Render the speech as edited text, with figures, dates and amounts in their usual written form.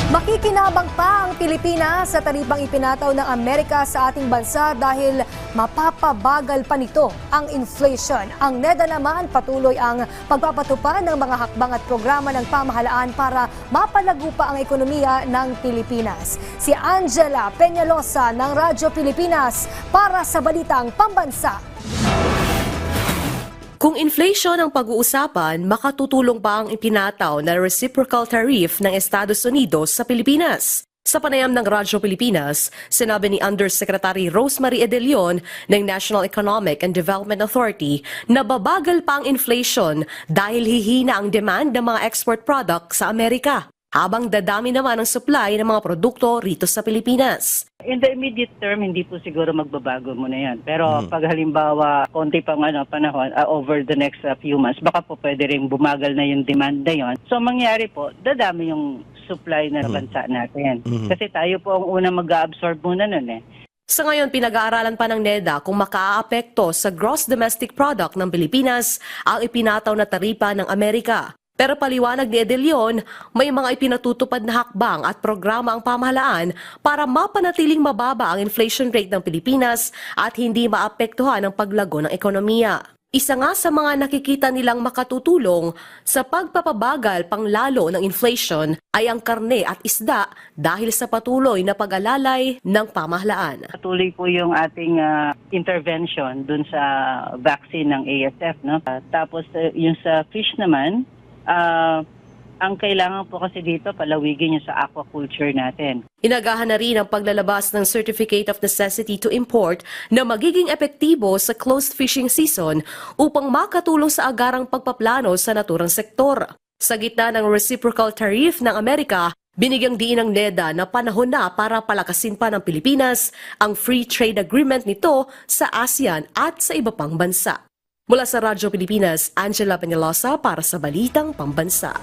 Makikinabang pa ang Pilipinas sa tarifang ipinataw ng Amerika sa ating bansa dahil mapapabagal pa nito ang inflation. Ang NEDA naman patuloy ang pagpapatupad ng mga hakbang at programa ng pamahalaan para mapalago pa ang ekonomiya ng Pilipinas. Si Angela Peñalosa ng Radyo Pilipinas para sa Balitang Pambansa. Kung inflation ang pag-uusapan, makatutulong ba ang ipinataw na reciprocal tariff ng Estados Unidos sa Pilipinas? Sa panayam ng Radyo Pilipinas, sinabi ni Undersecretary Rosemary De Leon ng National Economic and Development Authority na babagal pa ang inflation dahil hihina ang demand ng mga export products sa Amerika, habang dadami naman ang supply ng mga produkto rito sa Pilipinas. In the immediate term, hindi po siguro magbabago muna yan. Pero pag halimbawa, konti pang panahon, over the next few months, baka po pwede rin bumagal na yung demand na yon. So mangyari po, dadami yung supply na bansa natin. Kasi tayo po ang unang mag-absorb muna nun eh. Sa ngayon, pinag-aaralan pa ng NEDA kung makaaapekto sa gross domestic product ng Pilipinas ang ipinataw na taripa ng Amerika. Pero paliwanag ni De Leon, may mga ipinatutupad na hakbang at programa ang pamahalaan para mapanatiling mababa ang inflation rate ng Pilipinas at hindi maapektuhan ang paglago ng ekonomiya. Isa nga sa mga nakikita nilang makatutulong sa pagpapabagal panglalo ng inflation ay ang karne at isda dahil sa patuloy na pag-alalay ng pamahalaan. Patuloy po yung ating intervention dun sa vaccine ng ASF. No? Tapos yung sa fish naman, ang kailangan po kasi dito palawigin yung sa aquaculture natin. Inagahan na rin ang paglalabas ng Certificate of Necessity to Import na magiging epektibo sa closed fishing season upang makatulong sa agarang pagpaplano sa naturang sektor. Sa gitna ng reciprocal tariff ng Amerika, binigyang diin ng NEDA na panahon na para palakasin pa ng Pilipinas ang free trade agreement nito sa ASEAN at sa iba pang bansa. Mula sa Radyo Pilipinas, Angela Peñalosa para sa Balitang Pambansa.